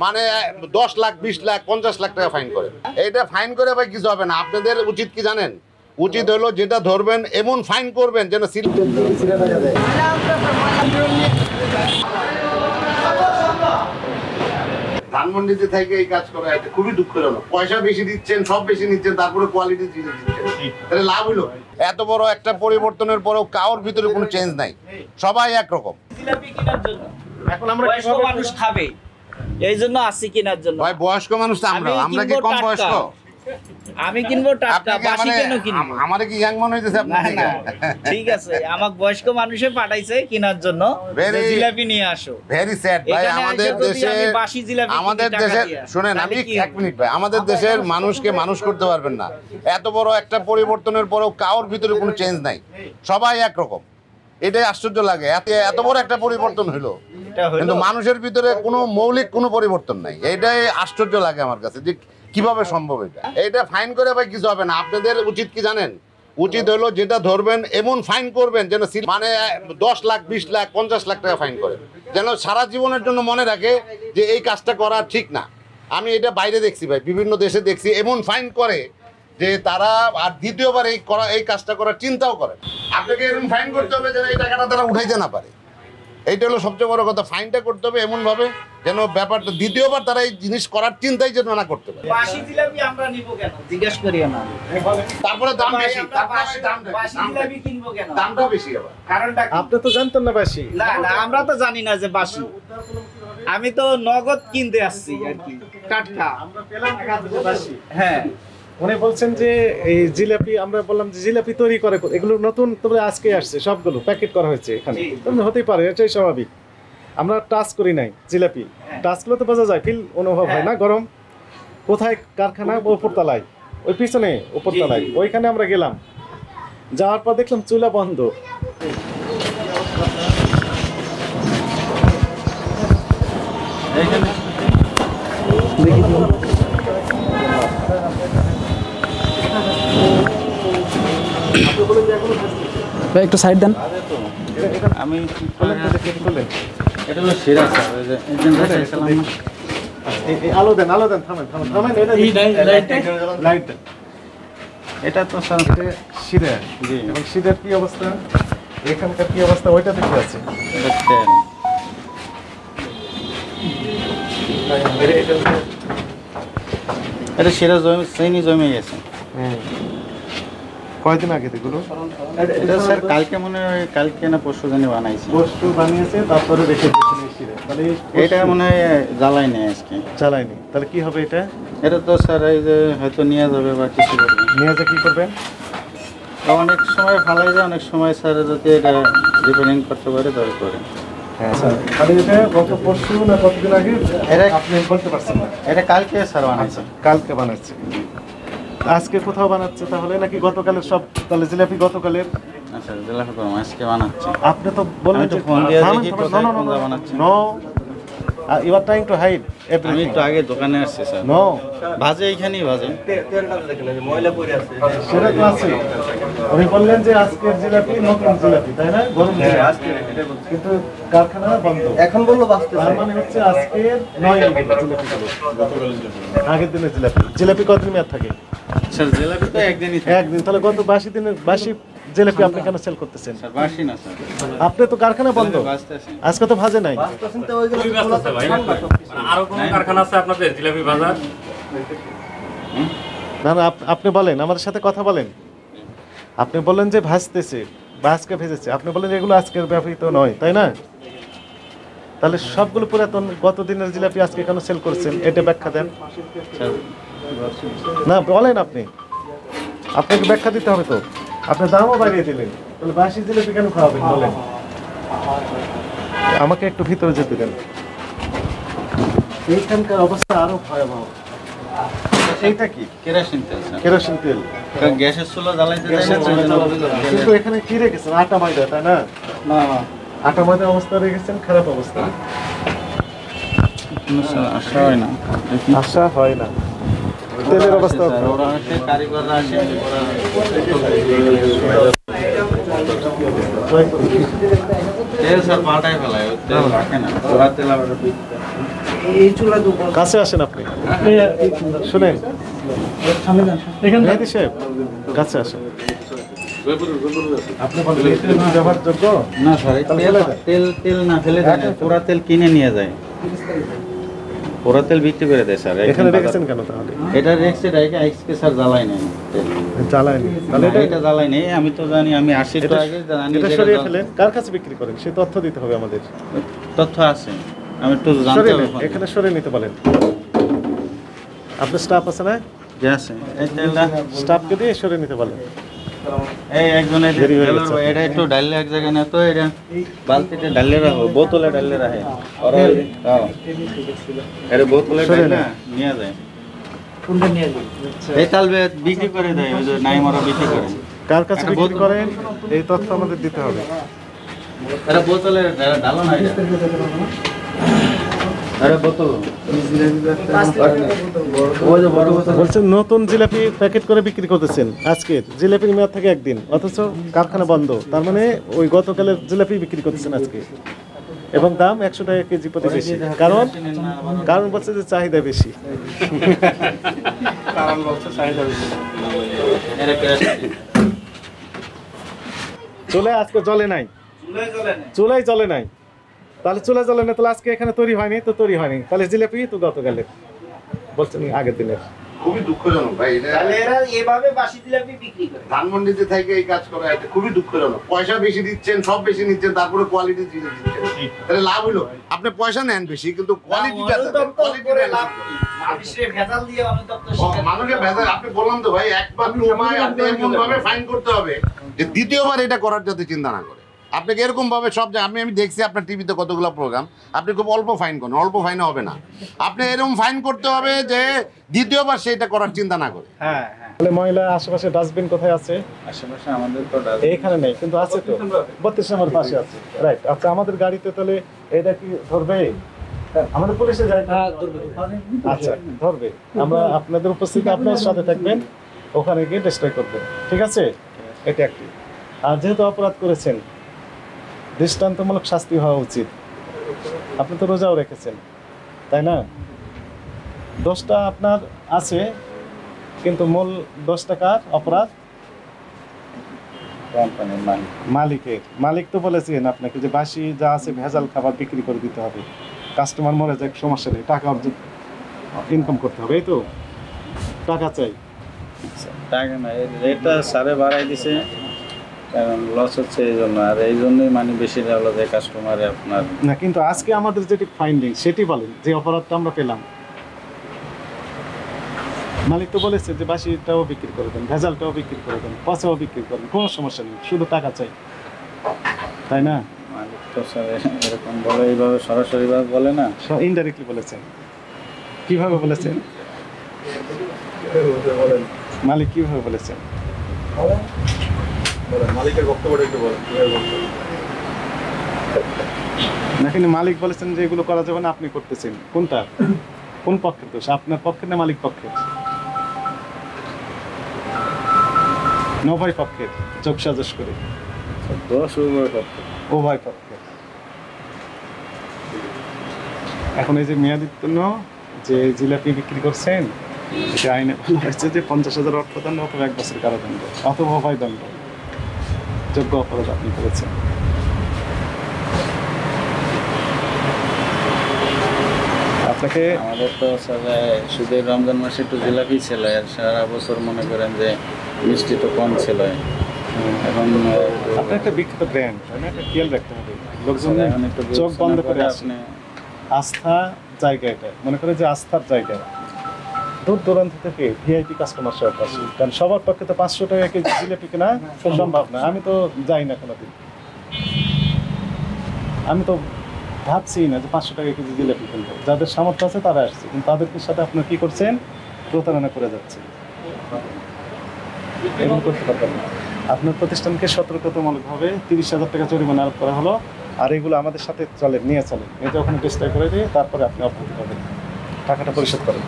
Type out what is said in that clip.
মানে 10 লাখ 20 লাখ 50 লাখ টাকা ফাইন করে। এইটা ফাইন করে ভাই কিছু হবে না। আপনাদের উচিত কি জানেন? উচিত হলো যেটা ধরবেন এমন ফাইন করবেন যেন ধানমন্ডিতে থেকে এই কাজ করা এটা খুবই দুঃখজনক। পয়সা বেশি দিচ্ছেন, সব বেশি নিচ্ছেন, তারপরে কোয়ালিটি জিনিস দিচ্ছেন, তাহলে লাভ হলো? এত বড় একটা পরিবর্তনের পরেও কারোর ভিতরে কোনো চেঞ্জ নাই, সবাই একরকম। এখন আমরা কিভাবে মানুষ খাবে এই জন্য আসি কেনার জন্য। ভাই বয়স্ক মানুষ তো আমরা কি কম বয়স্ক? আমি কিনবো টাটকা, বাসি কেন কিনবো? আমারে কি ইয়াং মনে হইতেছে আপনার? ঠিক আছে, আমাকে বয়স্ক মানুষে পাঠাইছে কেনার জন্য জিলাপি নিয়ে আসো। ভেরি স্যাড ভাই। আমাদের দেশে শুনেন, আমি 1 মিনিট ভাই, আমাদের দেশের মানুষকে মানুষ করতে পারবেন না। এত বড় একটা পরিবর্তনের পরেও কারোর ভিতরে কোনো চেঞ্জ নাই, সবাই একরকম। এটাই আশ্চর্য লাগে, এত বড় একটা পরিবর্তন হলো কিন্তু মানুষের ভিতরে কোনো মৌলিক কোনো পরিবর্তন নাই। এটাই আশ্চর্য লাগে আমার কাছে যে কিভাবে সম্ভব এটা ফাইন করে ভাই কিছু হবে না। আপনাদের উচিত কি জানেন? উচিত হলো যেটা ধরবেন এমন ফাইন করবেন যেন মানে 10 লাখ 20 লাখ 50 লাখ টাকা ফাইন করে, যেন সারা জীবনের জন্য মনে রাখে যে এই কাজটা করা ঠিক না। আমি এটা বাইরে দেখছি ভাই, বিভিন্ন দেশে দেখছি এমন ফাইন করে যে তারা আর দ্বিতীয়বার এই কাজটা করার চিন্তাও করে। আপনাকে এরকম ফাইন করতে হবে যেন এই টাকাটা তারা উঠাইতে না পারে। এইটা হলো সবচেয়ে বড় কথা। ফাইনটা করতে হবে এমনভাবে যেন ব্যাপারটা দ্বিতীয়বার তারা এই জিনিস করার চিন্তাই যেন না করতে পারে। বাসি জিলাপি আমরা নিব কেন জিজ্ঞেস করিও না। তারপরে দাম বেশি, বাসি জিলাপি কিনবো কেন? দামটা বেশি আবার। কারণটা আপনি তো জানতেন না বাসি? না না, আমরা তো জানি না যে বাসি। আমি তো নগদ কিনতে আসছি আর কি, টাটকা। আমরা পেলাম বাসি। হ্যাঁ, উনি বলছেন যে এই জিলাপি, আমরা বললাম যে জিলাপি তৈরি করে, এগুলো নতুন তবে আজকে আসছে, সবগুলো প্যাকেট করা হয়েছে এখানে। হতেই পারে, এটাই স্বাভাবিক। আমরা টাচ করি নাই জিলাপি, টাচ করলে তো বোঝা যায়, ফিল অনুভব হয় না। গরম কোথায় কারখানা? উপরতলায়, ওই পিছনে উপরতলায়, ওইখানে আমরা গেলাম। যাওয়ার পর দেখলাম চুলা বন্ধ। একটু সাইড দেন। আমি এটা হলো সেরা আলো দেন, আলো দেন, থামেন থামেন থামেন। লাইট দেন। এটা তো শিরা। জি, এবং শিরার কি অবস্থা, এখানকার কি অবস্থা, ওইটা দেখে আছে। এটা শিরা জমি জমে গেছে। কয়দিন আগে এগুলো? এটা স্যার কালকে মনে হয়, কালকে না পরশু জানি বানাইছে। পরশু বানিয়েছে, তারপরে রেখে দিয়েছেন শিরা। তাহলে এটা মনে হয় জ্বালাই নেই আজকে। চালাইনি, তাহলে কি হবে এটা? এটা তো স্যার এই যে হয়তো নিয়ে যাবে বা কিছু করবে। নিয়ে যা কি করবেন? অনেক সময় ফালাই যায়, অনেক সময় স্যার যদি এটা রিপেয়ারিং করতে পারে তবে করে। হ্যাঁ স্যার, তাহলে এটা গত পরশু না কতদিন আগে এটা আপনি বলতে পারছেন না? এটা কালকে স্যার বানাইছে। কালকে বানাচ্ছে। আজকে কোথাও বানাচ্ছে তাহলে, নাকি গতকালের সব? তাহলে জিলাপি গতকালের? আচ্ছা, জিলাপি করব আজকে বানাচ্ছে। আপনি তো বললেন যে ফোন দিয়ে দেখি কোথায় কোন বানাচ্ছে। No, you are trying to hide everything. আমি তো আগে দোকানে আসছি স্যার। নো, ভাজে এইখানেই ভাজে। ময়লা পড়ে আছে, সেটা তো আছে। উনি বললেন যে আজকের জিলাপি নতুন জিলাপি, তাই না? গরম জিলাপি, কিন্তু কারখানা বন্ধ। এখন বললো বাঁচতে, তার মানে হচ্ছে আজকের নয় জিলাপি, আগের দিনের জিলাপি। জিলাপি কতদিন মেয়াদ থাকে স্যার? জিলাপি তো একদিনই থাকে। একদিন। তাহলে গত 82 দিনের বাসি জিলাপি আপনি কেন সেল করতেছেন? স্যার বাসি না স্যার, আপনি তো কারখানা বন্ধ, আজকে তো ভাজে নাই। আরো কোন কারখানা আছে আপনাদের জিলাপি বাজার? না না, আপনি বলেন, আমাদের সাথে কথা বলেন। আপনি বললেন যে ভাজতেছে বা আজকে ভেজেছে, আপনি বলেন যে এগুলো আজকের ব্যবহৃত নয়, তাই না? তাহলে সবগুলো পুরাতন গত দিনের জিলাপি আজকে কেন সেল করছেন, এটা ব্যাখ্যা দেন। না বলেন, আপনি, আপনাকে ব্যাখ্যা দিতে হবে তো। আপনি দামও বাড়িয়ে দিলেন, তাহলে বাসি জিলাপি কেন খাওয়াবেন বলেন? আমাকে একটু ভিতরে যেতে দেন। এইখানকার অবস্থা আরো ভয়াবহ। এইটা কি? কেরোসিন তেল স্যার। কেরোসিন তেল। গ্যাসের চুলা জ্বালাইতে কিন্তু এখানে কি রেখেছেন? আটা ময়দা, তাই না? না, আটা ময়দা অবস্থা রেখেছেন, খারাপ অবস্থা। আশা হয় না, আশা হয় না। তেলের অবস্থা ওরা আসে, কারিগররা আসে, তেল স্যার পাল্টাই ফেলায়, তেল রাখে না, ওরা তেল আবার এই চুলা দুপুর কাছে আসেন আপনি শুনেন মেহেদী সাহেব কাছে আসেন আপনি বলেন এই তেল কি ব্যবহারযোগ্য? না স্যার তেল তেল না ফেলে দেয় না, পুরা তেল কিনে নিয়ে যায়, পুরা তেল বিক্রি করে দেয় স্যার। এখানে রেখেছেন কেন তাহলে? এটা রেখেছে রেখে আজকে স্যার জ্বালাই নেই তেল, জ্বালায়নি তাহলে না, এটা জ্বালাই নেই। আমি তো জানি, আমি আসি তো আগে জানি এটা যে সরিয়ে এটা ফেলেন। কার কাছে বিক্রি করেন সে তথ্য দিতে হবে আমাদের। তথ্য আছে, আমি একটু জানতে সরিয়ে হবে। নেন, এখানে সরিয়ে নিতে বলেন। আপনার স্টাফ আছে না? যে আছে এই তেলটা স্টাফকে দিয়ে সরিয়ে নিতে বলেন। এই একজনের দেরি হয়ে গেছে। এটা একটু ডাললে এক জায়গায় না তো এটা বালতিতে ডাললে রাখো, বোতলে ডাললে রাখে ওরা এটা বোতলে সরে ডাললে না। নিয়ে যায়। কোনটা নিয়ে যাবেন? এই তালবে বিক্রি করে দেয়, ওই যে নাইমরা বিক্রি করে। কার কাছে একটা বিক্রি বোতল- করেন এই তথ্য আমাদের দিতে হবে। এটা বোতলে ডালো না এটা, আরে বোতল ওই যে বড় বোতল। বলছেন নতুন জিলাপি প্যাকেট করে বিক্রি করতেছেন আজকে, জিলাপির মেয়াদ থাকে একদিন অথচ কারখানা বন্ধ, তার মানে ওই গতকালের জিলাপি বিক্রি করতেছেন আজকে, এবং দাম 100 টাকা কেজি প্রতি বেশি। কারণ বলছে যে চাহিদা বেশি। এটা কেরাসিন। চুলায় আজকে জ্বলে নাই, চুলায় জ্বলে না। চুলায় জ্বলে নাই, তাহলে চুলা জ্বলে না, তাহলে আজকে এখানে তৈরি হয়নি, তো তৈরি হয়নি, তাহলে জিলাপি তো গতকালের বলছেন আগের দিনের। খুবই দুঃখজনক ভাই, এটা তাহলে এরা এভাবে বাসি জিলাপি বিক্রি করে। ধানমন্ডিতে থেকে এই কাজ করা এটা খুবই দুঃখজনক। পয়সা বেশি দিচ্ছেন, সব বেশি নিচ্ছেন, তারপরে কোয়ালিটি জিনিস দিচ্ছেন, তাহলে লাভ হলো? আপনি পয়সা নেন বেশি কিন্তু কোয়ালিটিটা করে লাভ কি? মানুষের ভেজাল দিয়ে অনুতপ্ত শিকার। মানুষকে ভেজাল। আপনি বললাম তো ভাই, একবার তোমায় আপনি এমন ভাবে ফাইন করতে হবে যে দ্বিতীয়বার এটা করার যাতে চিন্তা না করে। আপনাকে এরকম ভাবে সব জায়গায়, আমি দেখছি আপনার টিভিতে কতগুলো প্রোগ্রাম, আপনি খুব অল্প ফাইন করেন, অল্প ফাইনে হবে না, আপনি এরকম ফাইন করতে হবে যে দ্বিতীয়বার সেটা করার চিন্তা না করে। হ্যাঁ হ্যাঁ। তাহলে ময়লা আশেপাশে ডাস্টবিন কোথায় আছে? আশেপাশে আমাদের তো ডাল এইখানে নেই কিন্তু আছে তো, 32 নম্বর পাশে আছে, রাইট। আচ্ছা আমাদের গাড়িতে তাহলে এটা কি ধরবে? আমাদের পুলিশে যাই। আচ্ছা ধরবে, আমরা আপনাদের উপস্থিতি আপনার সাথে থাকবেন, ওখানে গিয়ে ডিস্ট্রয় করবেন, ঠিক আছে? এটা একটি। আর যেহেতু অপরাধ করেছেন দৃষ্টান্তমূলক শাস্তি হওয়া উচিত। আপনি তো রোজাও রেখেছেন, তাই না? দোষটা আপনার আছে, কিন্তু মূল 10 টাকার অপরাধ কোম্পানির মালিক। মালিকের। মালিক তো বলেছেন আপনাকে যে বাসি যা আছে ভেজাল খাবার বিক্রি করে দিতে হবে, কাস্টমার মরে যায় সমস্যা নেই, টাকা অর্জন ইনকাম করতে হবে, এই তো টাকা চাই। টাকা না, এই রেটটা সারে বাড়াই দিছে, কারণ লস হচ্ছে এই জন্য, আর এই জন্যই মানে বেশি হলো যে কাস্টমারে আপনার। না কিন্তু আজকে আমাদের যেটি ফাইন্ডিং সেটি বলেন, যে অপরাধটা আমরা পেলাম। মালিক তো বলেছে যে বাসিটাও বিক্রি করে দেন, ভেজালটাও বিক্রি করে দেন, পচাও বিক্রি করেন, কোনো সমস্যা নেই, শুধু টাকা চাই, তাই না? মালিক তো স্যার এরকম বলে, এইভাবে সরাসরি ভাবে বলে না, ইনডাইরেক্টলি বলেছেন। কিভাবে বলেছেন? মালিক কিভাবে বলেছেন? মালিকের বক্তব্যটা একটু বলেন কিভাবে বলছেন? নাকি মালিক বলেছেন যে এগুলো করা যাবে না, আপনি করতেছেন, কোনটা? কোন পক্ষের দোষ, আপনার পক্ষের না মালিক পক্ষের? উভয় পক্ষের, চোখ সাজস করে দোষ উভয় পক্ষে। উভয় পক্ষের। এখন এই যে মেয়াদোত্তীর্ণ যে জিলাপি বিক্রি করছেন, এটা আইনে বলা হয়েছে যে 50,000 অর্থদণ্ড অথবা 1 বছর কারাদণ্ড অথবা উভয় দণ্ড, যোগ্য অপরাধ আপনি করেছেন। আপনাকে আমাদের তো স্যার শুধু এই রমজান মাসে একটু জিলাপি ছিল, আর সারা বছর মনে করেন যে মিষ্টি তো কম ছিল। এখন আপনার একটা বিখ্যাত ব্র্যান্ড, তাই না? একটা খেয়াল রাখতে হবে, লোকজন এখন একটু চোখ বন্ধ করে আসে। আপনি আস্থা জায়গা, এটা মনে করে যে আস্থার জায়গা, দূর দূরান্ত থেকে ভিআইপি কাস্টমার সব আসে, কারণ সবার পক্ষে তো 500 টাকা কেজি জিলাপি কেনা সম্ভব না। আমি তো যাই না কোনোদিন, আমি তো ভাবছি না যে 500 টাকা কেজি জিলাপি কিনবো। যাদের সামর্থ্য আছে তারা আসছে, কিন্তু তাদেরকে সাথে আপনার কি করছেন? প্রতারণা করে যাচ্ছে। এরকম করতে পারবেন না। আপনার প্রতিষ্ঠানকে সতর্কতামূলকভাবে 30,000 টাকা জরিমানা আরোপ করা হলো, আর এগুলো আমাদের সাথে চলে, নিয়ে চলেন, এটা ওখানে ডিস্ট্রয় করে দিয়ে তারপরে আপনি অব্যাহতি পাবেন, টাকাটা পরিশোধ করেন।